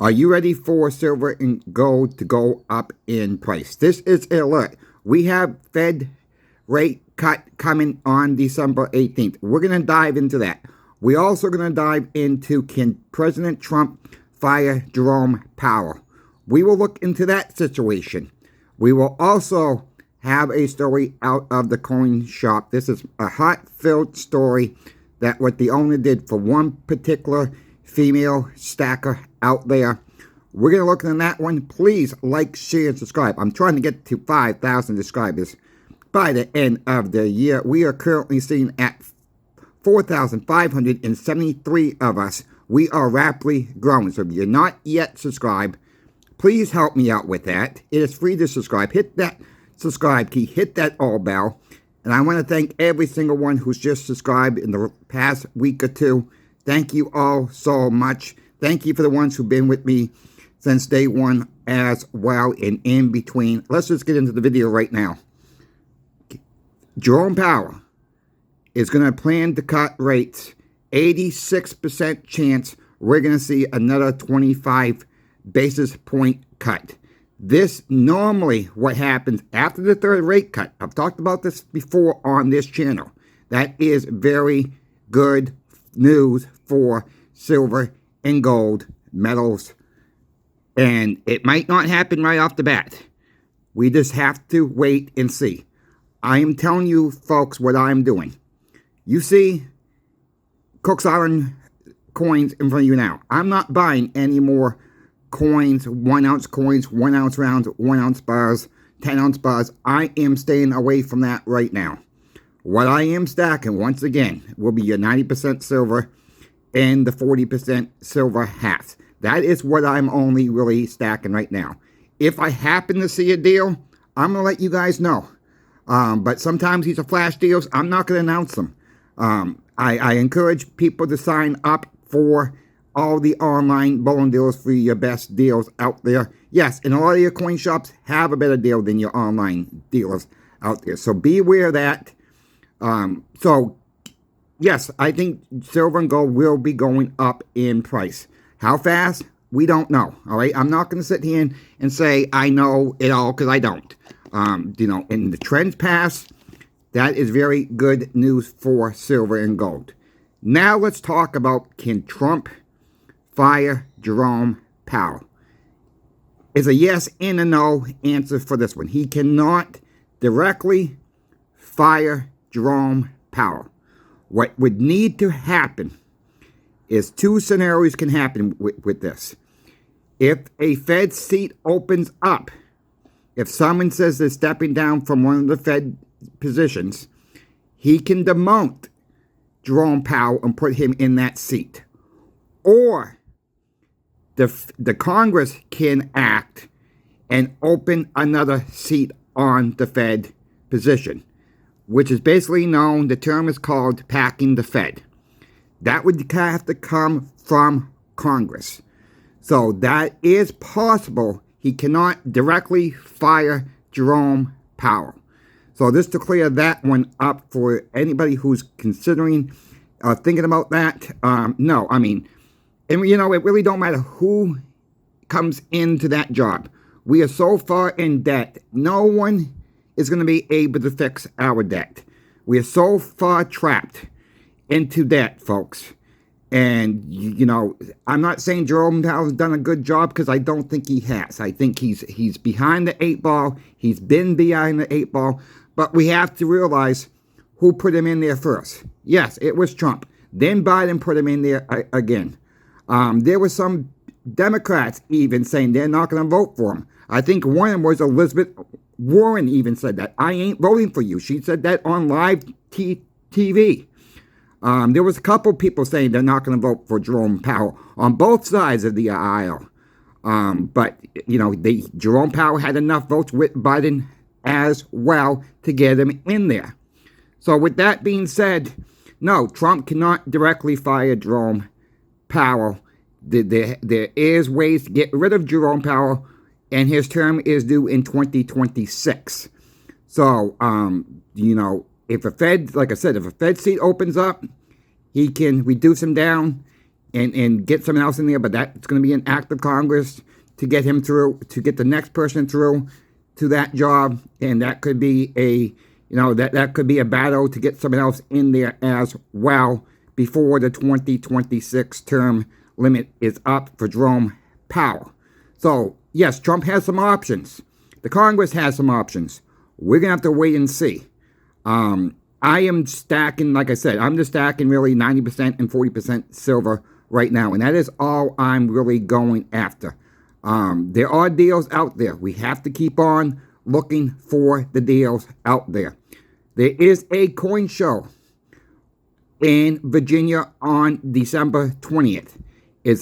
Are you ready for silver and gold to go up in price? This is an alert. We have Fed rate cut coming on December 18th. We're going to dive into that. We're also going to dive into, can President Trump fire Jerome Powell? We will look into that situation. We will also have a story out of the coin shop. This is a hot-filled story that what the owner did for one particular female stacker out there. We're going to look into that one. Please like, share, and subscribe. I'm trying to get to 5,000 subscribers by the end of the year. We are currently sitting at 4,573 of us. We are rapidly growing. So if you're not yet subscribed, please help me out with that. It is free to subscribe. Hit that subscribe key. Hit that all bell. And I want to thank every single one who's just subscribed in the past week or two. Thank you all so much. Thank you for the ones who've been with me since day one as well and in between. Let's just get into the video right now. Jerome Powell is going to plan to cut rates. 86% chance we're going to see another 25 basis point cut. This normally what happens after the third rate cut. I've talked about this before on this channel. That is very good news for silver and gold metals. And it might not happen right off the bat. We just have to wait and see. I am telling you, folks, what I'm doing. You see Cook's Island coins in front of you now. I'm not buying any more coins, 1 ounce coins, 1 ounce rounds, 1 ounce bars, 10 ounce bars. I am staying away from that right now. What I am stacking, once again, will be your 90% silver and the 40% silver halves. That is what I'm only really stacking right now. If I happen to see a deal, I'm going to let you guys know. But sometimes these are flash deals. I'm not going to announce them. I encourage people to sign up for all the online bullion deals for your best deals out there. Yes, and a lot of your coin shops have a better deal than your online dealers out there. So be aware of that. So, yes, I think silver and gold will be going up in price. How fast? We don't know, all right? I'm not going to sit here and say I know it all, because I don't. In the trends past, that is very good news for silver and gold. Now let's talk about, can Trump fire Jerome Powell? It's a yes and a no answer for this one. He cannot directly fire Jerome Powell. What would need to happen is two scenarios can happen with this. If a Fed seat opens up, if someone says they're stepping down from one of the Fed positions, he can demote Jerome Powell and put him in that seat. Or the Congress can act and open another seat on the Fed position, which is basically known, the term is called packing the Fed. That would have to come from Congress. So that is possible. He cannot directly fire Jerome Powell. So just to clear that one up for anybody who's considering, thinking about that, no, I mean, and it really don't matter who comes into that job. We are so far in debt, no one is going to be able to fix our debt. We are so far trapped into debt, folks. And, I'm not saying Jerome Powell's done a good job, because I don't think he has. I think he's behind the 8 ball. He's been behind the 8 ball. But we have to realize who put him in there first. Yes, it was Trump. Then Biden put him in there again. There were some Democrats even saying they're not going to vote for him. I think one of them was Elizabeth Warren even said that. I ain't voting for you. She said that on live TV. There was a couple people saying they're not going to vote for Jerome Powell on both sides of the aisle. But, Jerome Powell had enough votes with Biden as well to get him in there. So with that being said, no, Trump cannot directly fire Jerome Powell. There is ways to get rid of Jerome Powell, and his term is due in 2026. So, if a Fed, like I said, if a Fed seat opens up, he can reduce him down. and get someone else in there, but that's going to be an act of Congress to get him through, to get the next person through to that job, and that could be that could be a battle to get someone else in there as well before the 2026 term limit is up for Jerome Powell. So, yes, Trump has some options. The Congress has some options. We're going to have to wait and see. I am stacking, like I said, I'm just stacking really 90% and 40% silver right now, and that is all I'm really going after. There are deals out there. We have to keep on looking for the deals out there. There is a coin show in Virginia on December 20th. I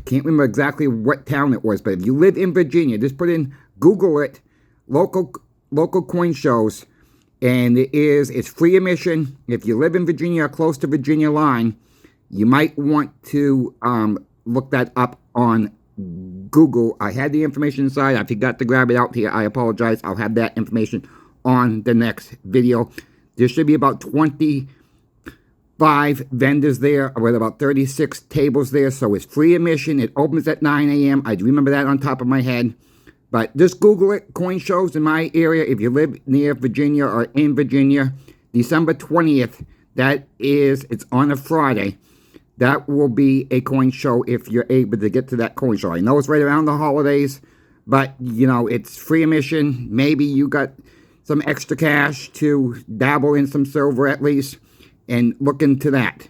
can't remember exactly what town it was, but if you live in Virginia, just Google it, local coin shows, and it's free admission. If you live in Virginia or close to Virginia line, you might want to look that up on Google. I had the information inside. I forgot to grab it out here. I apologize. I'll have that information on the next video. There should be about 25 vendors there with about 36 tables there, so it's free admission. It opens at 9 a.m. I remember that on top of my head. But just Google it, coin shows in my area. If you live near Virginia or in Virginia, December 20th, it's on a Friday. That will be a coin show if you're able to get to that coin show. I know it's right around the holidays, but, it's free admission. Maybe you got some extra cash to dabble in some silver at least, and look into that.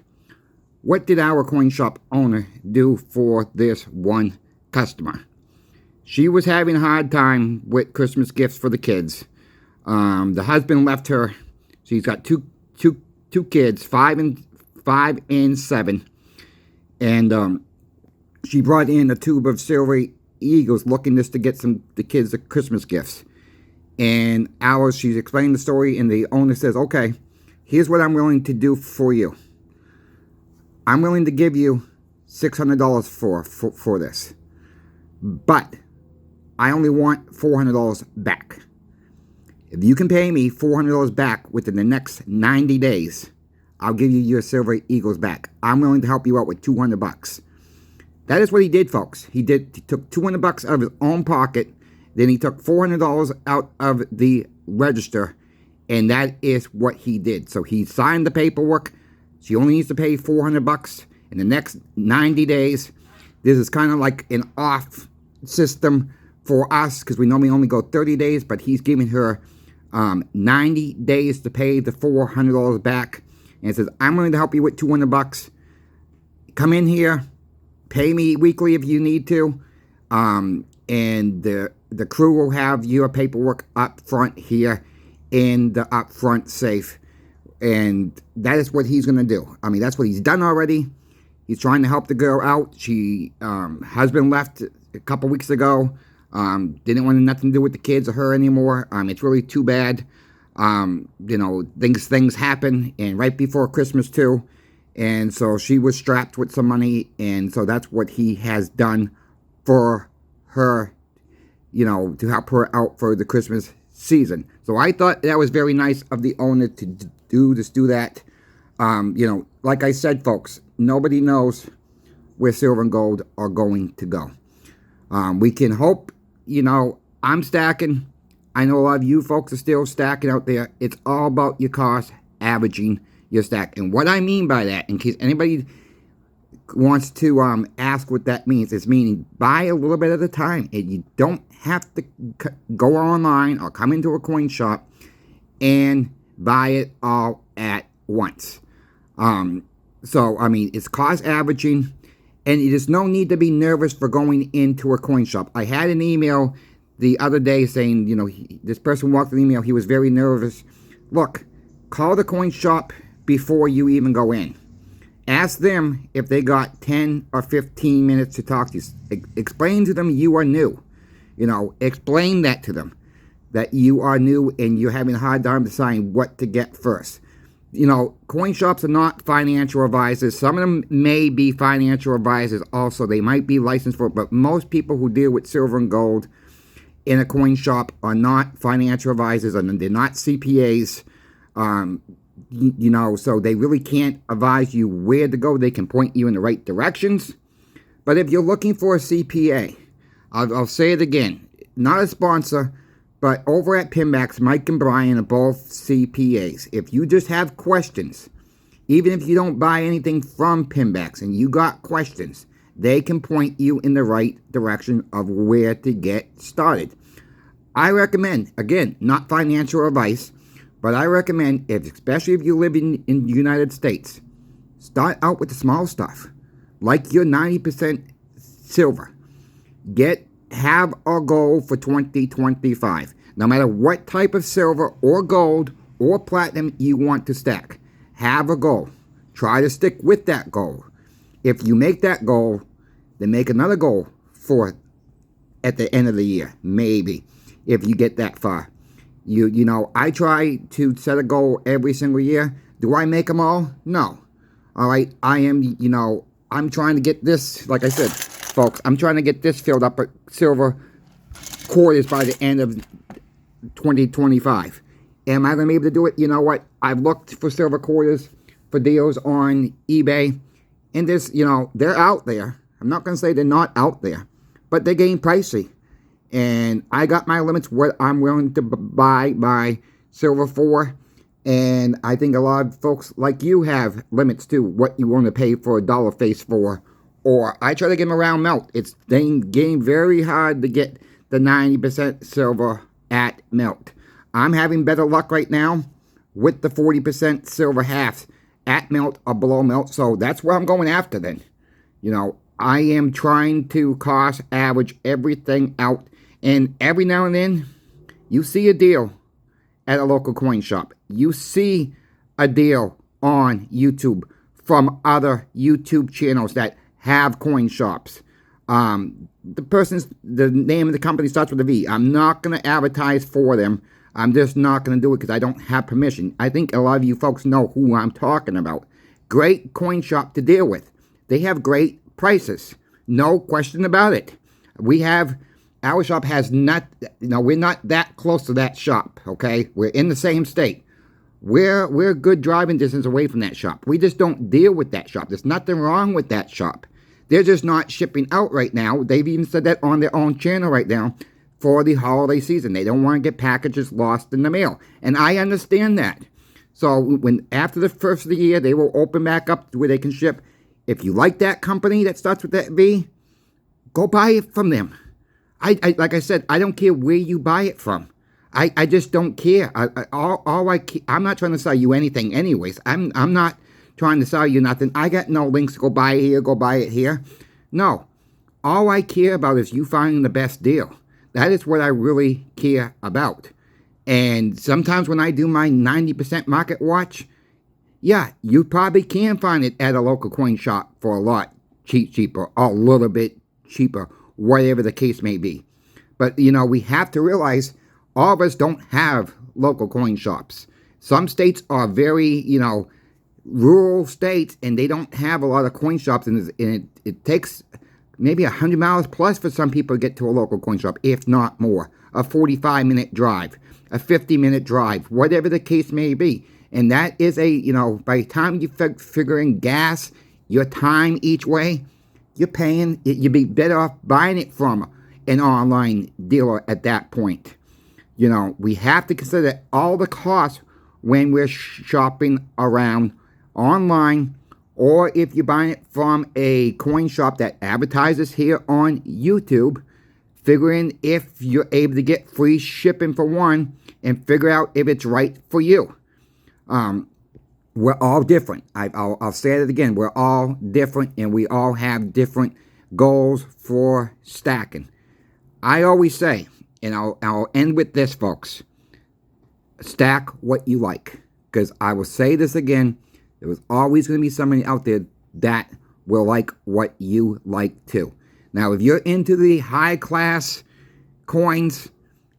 What did our coin shop owner do for this one customer? She was having a hard time with Christmas gifts for the kids. The husband left her. She's got two kids, 5 and 7. And she brought in a tube of silver eagles looking just to get the kids the Christmas gifts. And she's explaining the story, and the owner says, okay, here's what I'm willing to do for you. I'm willing to give you $600 for this. But I only want $400 back. If you can pay me $400 back within the next 90 days, I'll give you your silver eagles back. I'm willing to help you out with $200. That is what he did, folks. He took $200 out of his own pocket. Then he took $400 out of the register, and that is what he did. So he signed the paperwork. She only needs to pay $400 in the next 90 days. This is kind of like an off system for us because we normally only go 30 days, but he's giving her 90 days to pay the $400 back. And it says, I'm willing to help you with $200. Come in here, pay me weekly if you need to, and the crew will have your paperwork up front here in the upfront safe. And that is what he's going to do. I mean, that's what he's done already. He's trying to help the girl out. She husband left a couple weeks ago. Didn't want nothing to do with the kids or her anymore. It's really too bad. Things happen, and right before Christmas too. And so she was strapped with some money, and so that's what he has done for her, to help her out for the Christmas season. So I thought that was very nice of the owner to do that. Like I said, folks, nobody knows where silver and gold are going to go. We can hope, I'm stacking. I know a lot of you folks are still stacking out there. It's all about your cost averaging your stack. And what I mean by that, in case anybody wants to ask what that means, is meaning buy a little bit at a time. And you don't have to go online or come into a coin shop and buy it all at once. It's cost averaging, and there's no need to be nervous for going into a coin shop. I had an email the other day saying, this person walked an email. He was very nervous. Look, call the coin shop before you even go in. Ask them if they got 10 or 15 minutes to talk to you. Explain to them you are new. Explain that to them, that you are new and you're having a hard time deciding what to get first. Coin shops are not financial advisors. Some of them may be financial advisors also. They might be licensed for it, but most people who deal with silver and gold in a coin shop are not financial advisors, and they're not CPAs. So they really can't advise you where to go. They can point you in the right directions. But if you're looking for a CPA, I'll say it again, not a sponsor, but over at Pinbacks, Mike and Brian are both CPAs. If you just have questions, even if you don't buy anything from Pinbacks and you got questions, they can point you in the right direction of where to get started. I recommend, again, not financial advice, but I recommend, especially if you live in the United States, start out with the small stuff, like your 90% silver. Have a goal for 2025. No matter what type of silver or gold or platinum you want to stack, have a goal. Try to stick with that goal. If you make that goal, then make another goal for at the end of the year, maybe, if you get that far. I try to set a goal every single year. Do I make them all? No. All right, I'm trying to get this, like I said, folks, I'm trying to get this filled up with silver quarters by the end of 2025. Am I going to be able to do it? You know what? I've looked for silver quarters for deals on eBay, and they're out there. I'm not going to say they're not out there, but they're getting pricey. And I got my limits what I'm willing to buy my silver for. And I think a lot of folks like you have limits too, what you want to pay for a dollar face for. Or I try to get them around melt. It's getting very hard to get the 90% silver at melt. I'm having better luck right now with the 40% silver halves at melt or below melt. So that's where I'm going after then. I am trying to cost average everything out. And every now and then, you see a deal at a local coin shop. You see a deal on YouTube from other YouTube channels that have coin shops. The name of the company starts with a V. I'm not going to advertise for them. I'm just not going to do it because I don't have permission. I think a lot of you folks know who I'm talking about. Great coin shop to deal with. They have great prices. No question about it. Our shop has not, we're not that close to that shop, okay? We're in the same state. We're a good driving distance away from that shop. We just don't deal with that shop. There's nothing wrong with that shop. They're just not shipping out right now. They've even said that on their own channel right now for the holiday season. They don't want to get packages lost in the mail. And I understand that. So after the first of the year, they will open back up where they can ship. If you like that company that starts with that V, go buy it from them. Like I said, I don't care where you buy it from. I just don't care. I'm not trying to sell you anything anyways. I'm not trying to sell you nothing. I got no links to go buy it here, go buy it here. No. All I care about is you finding the best deal. That is what I really care about. And sometimes when I do my 90% market watch, yeah, you probably can find it at a local coin shop for a lot cheaper, a little bit cheaper, whatever the case may be. But, we have to realize all of us don't have local coin shops. Some states are very, rural states, and they don't have a lot of coin shops, and it takes maybe 100 miles plus for some people to get to a local coin shop, if not more. A 45-minute drive, a 50-minute drive, whatever the case may be. And that is by the time you figure in gas, your time each way, you'd be better off buying it from an online dealer at that point. We have to consider all the costs when we're shopping around online, or if you're buying it from a coin shop that advertises here on YouTube, figuring if you're able to get free shipping for one, and figure out if it's right for you. We're all different. I'll say it again. We're all different, and we all have different goals for stacking. I always say, and I'll end with this, folks, stack what you like. Because I will say this again, there was always going to be somebody out there that will like what you like too. Now, if you're into the high-class coins,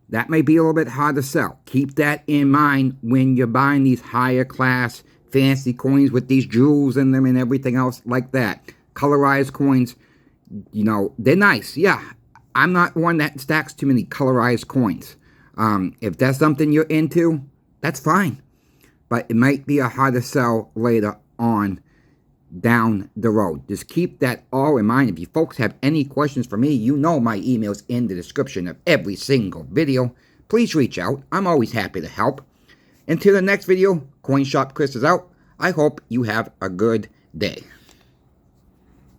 that may be a little bit hard to sell. Keep that in mind when you're buying these higher-class fancy coins with these jewels in them and everything else like that. Colorized coins, they're nice. Yeah, I'm not one that stacks too many colorized coins. If that's something you're into, that's fine. but it might be a harder sell later on down the road. Just keep that all in mind. If you folks have any questions for me, you know my email's in the description of every single video. Please reach out. I'm always happy to help. Until the next video, Coin Shop Chris is out. I hope you have a good day.